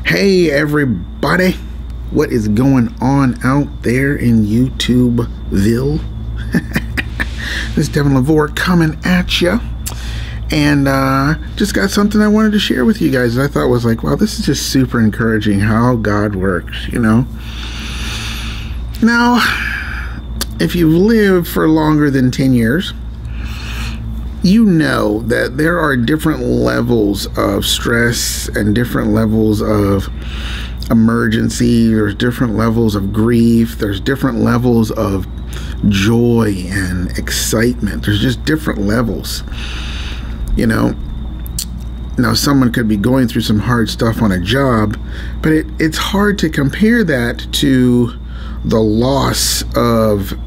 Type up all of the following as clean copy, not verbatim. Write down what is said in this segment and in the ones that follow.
Hey everybody, what is going on out there in YouTubeville? This is Devin LaVore coming at you, and just got something I wanted to share with you guys that I thought was like, wow, this is just super encouraging how God works, you know. Now, if you've lived for longer than 10 years, you know that there are different levels of stress and different levels of emergency. There's different levels of grief. There's different levels of joy and excitement. There's just different levels, you know. Now, someone could be going through some hard stuff on a job, but it's hard to compare that to the loss of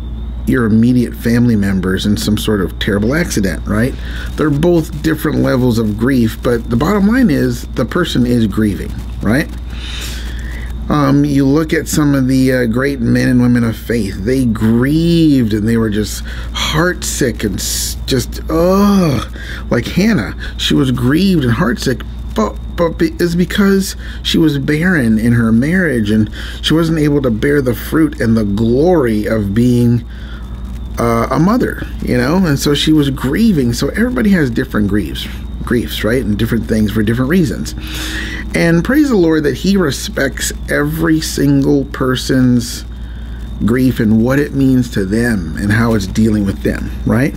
your immediate family members in some sort of terrible accident, right? They're both different levels of grief, but the bottom line is the person is grieving, right? You look at some of the great men and women of faith. They grieved and they were just heartsick and just, like Hannah. She was grieved and heartsick, but it's because she was barren in her marriage and she wasn't able to bear the fruit and the glory of being a mother, you know. And so she was grieving. So everybody has different griefs, right? And different things for different reasons. And praise the Lord that He respects every single person's grief and what it means to them and how it's dealing with them, right?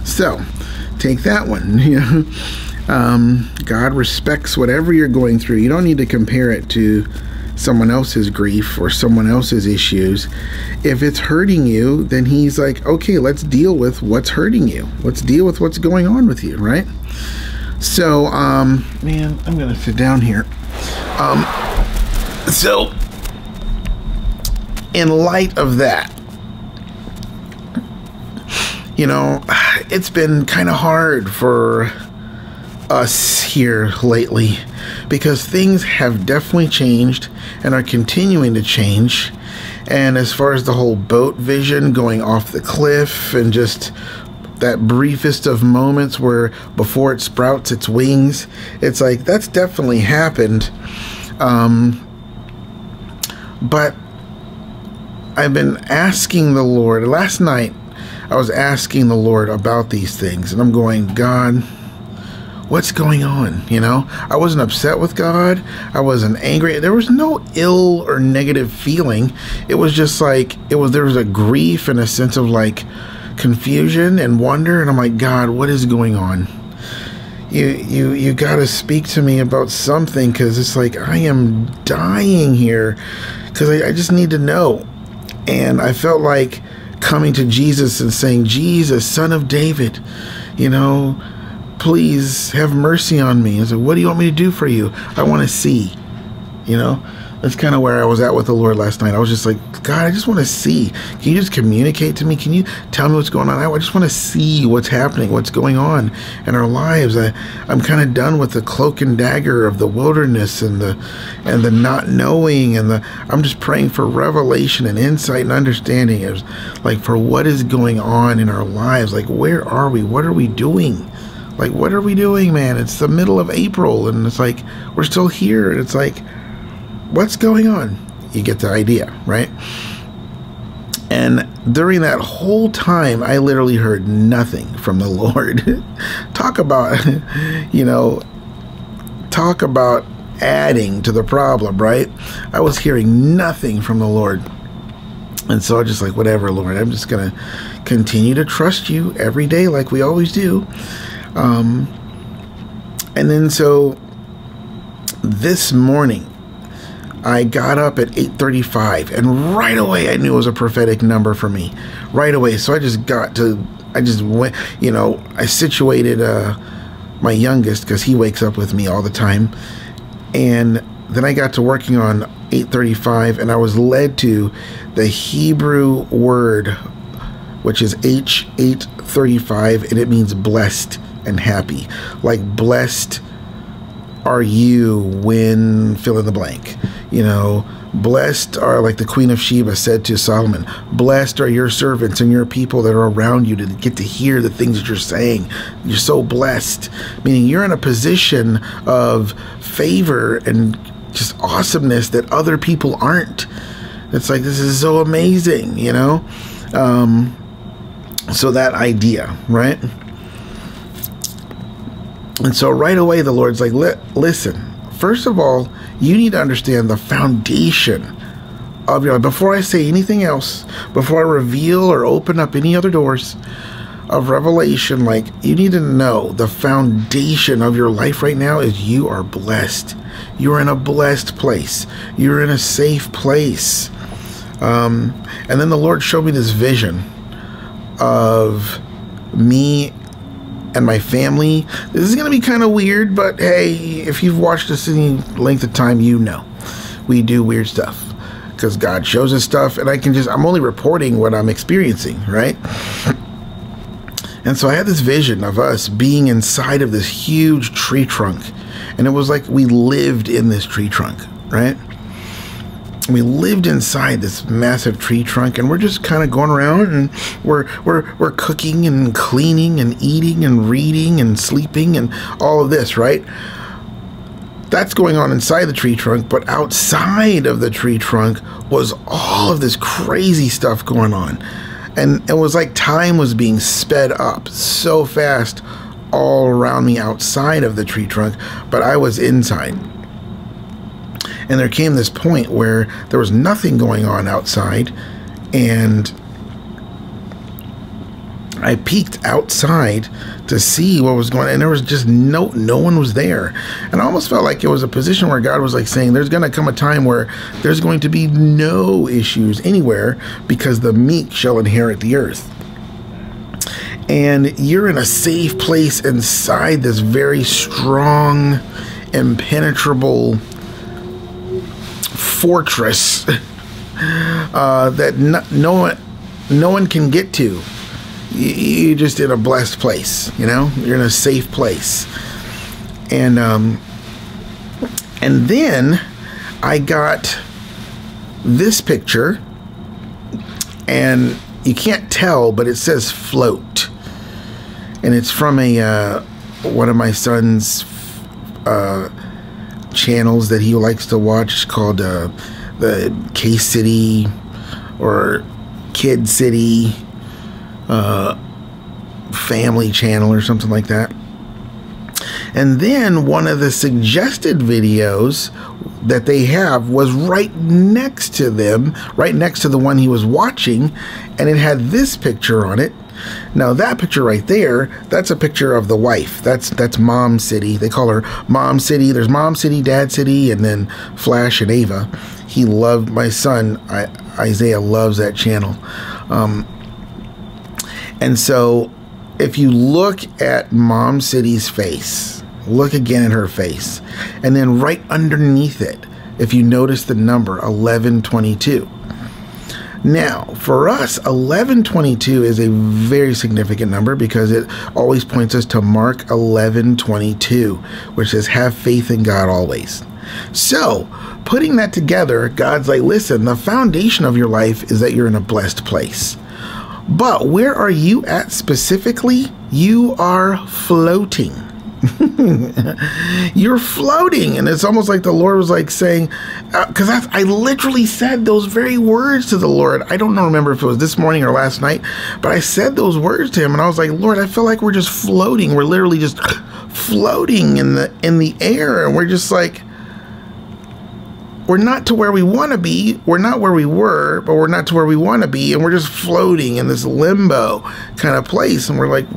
So take that one, you know. God respects whatever you're going through. You don't need to compare it to someone else's grief or someone else's issues. If it's hurting you, then He's like, okay, let's deal with what's hurting you. Let's deal with what's going on with you, right? So, man, I'm gonna sit down here. So, in light of that, you know, it's been kind of hard for us here lately because things have definitely changed and are continuing to change. And as far as the whole boat vision going off the cliff and just that briefest of moments where before it sprouts its wings, it's like that's definitely happened. But I've been asking the Lord. Last night I was asking the Lord about these things, and I'm going, God, what's going on? You know, I wasn't upset with God. I wasn't angry. There was no ill or negative feeling. It was just like there was a grief and a sense of like confusion and wonder. And I'm like, God, what is going on? You got to speak to me about something, because it's like I am dying here, because I just need to know. And I felt like coming to Jesus and saying, Jesus, Son of David, you know, please have mercy on me. I said, what do you want me to do for you? I want to see, you know. That's kind of where I was at with the Lord last night. I was just like, God, I just want to see. Can you just communicate to me? Can you tell me what's going on? I just want to see what's happening, what's going on in our lives. I'm kind of done with the cloak and dagger of the wilderness and the not knowing, and I'm just praying for revelation and insight and understanding of like for what is going on in our lives. Like, where are we? What are we doing? Like, what are we doing, man? It's the middle of April, and it's like we're still here, and it's like, what's going on? You get the idea, right? And during that whole time, I literally heard nothing from the Lord. Talk about, you know, talk about adding to the problem, right? I was hearing nothing from the Lord. And so I just like, whatever, Lord, I'm just going to continue to trust you every day like we always do. And then so this morning, I got up at 8:35, and right away I knew it was a prophetic number for me. Right away. So I just went, you know, I situated my youngest, because he wakes up with me all the time. And then I got to working on 8:35, and I was led to the Hebrew word, which is H835, and it means blessed and happy. Like, blessed are you when fill in the blank, you know. Blessed are, like the Queen of Sheba said to Solomon, blessed are your servants and your people that are around you to get to hear the things that you're saying. You're so blessed, meaning you're in a position of favor and just awesomeness that other people aren't. It's like, this is so amazing, you know? So that idea, right? And so right away, the Lord's like, listen, first of all, you need to understand the foundation of your life. Before I say anything else, before I reveal or open up any other doors of revelation, like, you need to know the foundation of your life right now is you are blessed. You're in a blessed place. You're in a safe place. And then the Lord showed me this vision of me and my family. This is going to be kind of weird, but hey, if you've watched us any length of time, you know we do weird stuff because God shows us stuff, and I'm only reporting what I'm experiencing, right? And so I had this vision of us being inside of this huge tree trunk, and it was like we lived in this tree trunk, right? We lived inside this massive tree trunk, and we're just kind of going around, and we're cooking and cleaning and eating and reading and sleeping and all of this, right? That's going on inside the tree trunk, but outside of the tree trunk was all of this crazy stuff going on. And it was like time was being sped up so fast all around me outside of the tree trunk, but I was inside. And there came this point where there was nothing going on outside, and I peeked outside to see what was going on, and there was just no one was there. And I almost felt like it was a position where God was like saying, there's going to come a time where there's going to be no issues anywhere because the meek shall inherit the earth. And you're in a safe place inside this very strong, impenetrable fortress that no one can get to. You're just in a blessed place, you know? You're in a safe place. And then I got this picture, and you can't tell, but it says float. And it's from one of my son's channels that he likes to watch, called the K-City or Kid City family channel or something like that. And then one of the suggested videos that they have was right next to them, right next to the one he was watching, and it had this picture on it. Now that picture right there, that's a picture of the wife. That's Mom City. They call her Mom City. There's Mom City, Dad City, and then Flash and Ava. He loved, my son Isaiah loves that channel. And so if you look at Mom City's face, look again at her face, and then right underneath it, if you notice the number 1122. Now, for us, 1122 is a very significant number because it always points us to Mark 11:22, which says, have faith in God always. So, putting that together, God's like, listen, the foundation of your life is that you're in a blessed place. But where are you at specifically? You are floating. You're floating. And it's almost like the Lord was like saying, because I literally said those very words to the Lord. I don't remember if it was this morning or last night, but I said those words to him, and I was like, Lord, I feel like we're just floating. We're literally just floating in the air, and we're just like, we're not to where we want to be. We're not where we were, but we're not to where we want to be. And we're just floating in this limbo kind of place. And we're like,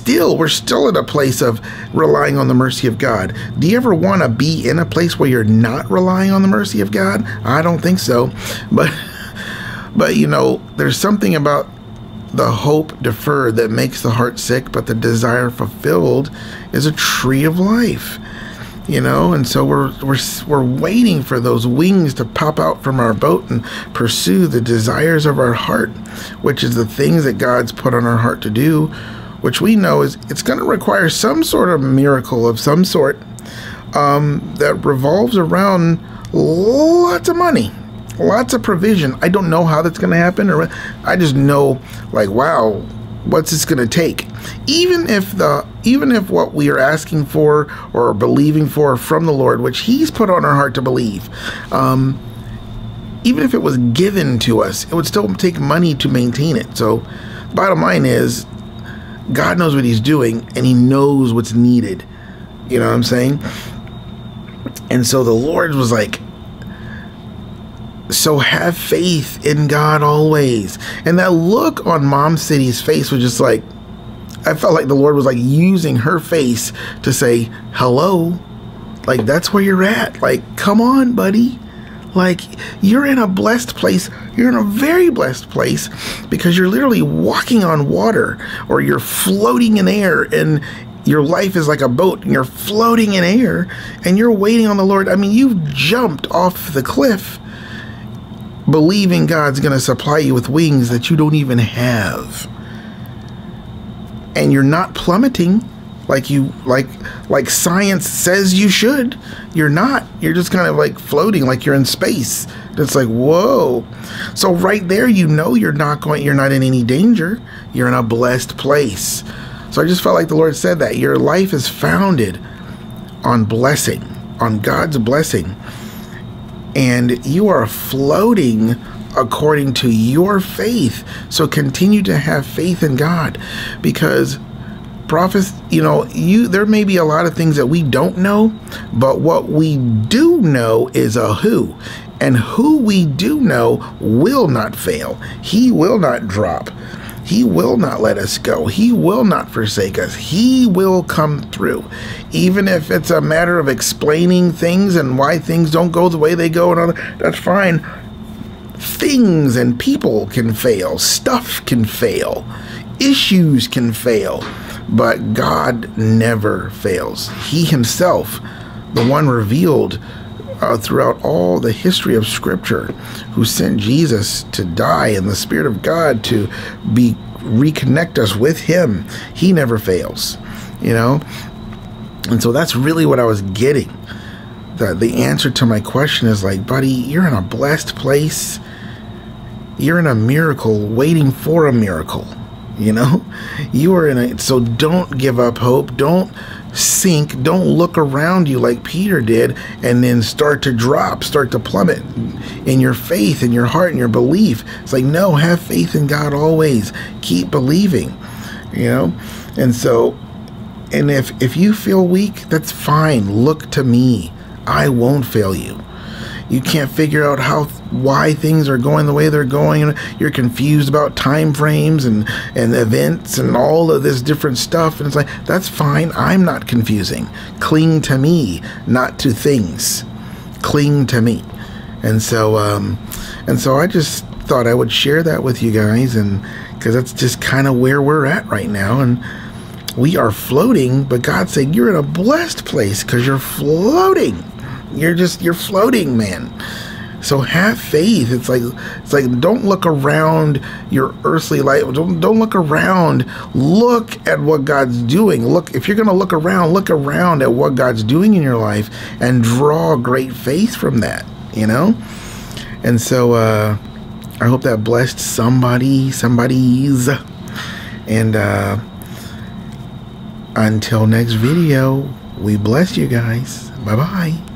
we're still in a place of relying on the mercy of God. Do you ever want to be in a place where you're not relying on the mercy of God? I don't think so. But you know, there's something about the hope deferred that makes the heart sick, but the desire fulfilled is a tree of life. You know, and so we're waiting for those wings to pop out from our boat and pursue the desires of our heart, which is the things that God's put on our heart to do, which we know is it's going to require some sort of miracle of some sort that revolves around lots of money, lots of provision. I don't know how that's going to happen, or I just know, like, wow, what's this going to take? Even if the even if what we are asking for or believing for from the Lord, which He's put on our heart to believe, even if it was given to us, it would still take money to maintain it. So bottom line is, God knows what He's doing, and He knows what's needed. You know what I'm saying? And so the Lord was like, so have faith in God always. And that look on Mom City's face was just like, I felt like the Lord was like using her face to say, hello, like that's where you're at. Like, come on, buddy. Like, you're in a blessed place. You're in a very blessed place because you're literally walking on water, or you're floating in air, and your life is like a boat and you're floating in air and you're waiting on the Lord. I mean, you've jumped off the cliff believing God's going to supply you with wings that you don't even have. And you're not plummeting like science says you should. You're not. You're just kind of like floating, like you're in space. It's like, whoa. So right there, you know you're not in any danger. You're in a blessed place. So I just felt like the Lord said that your life is founded on blessing, on God's blessing. And you are floating according to your faith. So continue to have faith in God, because prophets, there may be a lot of things that we don't know, but what we do know is a who. And who we do know will not fail. He will not drop. He will not let us go. He will not forsake us. He will come through. Even if it's a matter of explaining things and why things don't go the way they go, and all that, that's fine. Things and people can fail. Stuff can fail. Issues can fail. But God never fails. He Himself, the one revealed throughout all the history of Scripture, who sent Jesus to die and the Spirit of God to reconnect us with Him, He never fails, And so that's really what I was getting. The answer to my question is like, buddy, you're in a blessed place. You're in a miracle, waiting for a miracle. You are in it. So don't give up hope. Don't sink. Don't look around you like Peter did and then start to plummet in your faith, in your heart, in your belief. It's like, no, have faith in God always. Keep believing, And so, and if you feel weak, that's fine. Look to me. I won't fail you. You can't figure out why things are going the way they're going. You're confused about time frames and events and all of this different stuff. And it's like, that's fine. I'm not confusing. Cling to me, not to things. Cling to me. And so I just thought I would share that with you guys, and because that's just kind of where we're at right now. And we are floating, but God's saying you're in a blessed place because you're floating. You're floating, man. So have faith. It's like don't look around your earthly life. Don't look around. Look at what God's doing. If you're gonna look around at what God's doing in your life and draw great faith from that, And so I hope that blessed somebody's. And until next video, we bless you guys. Bye-bye.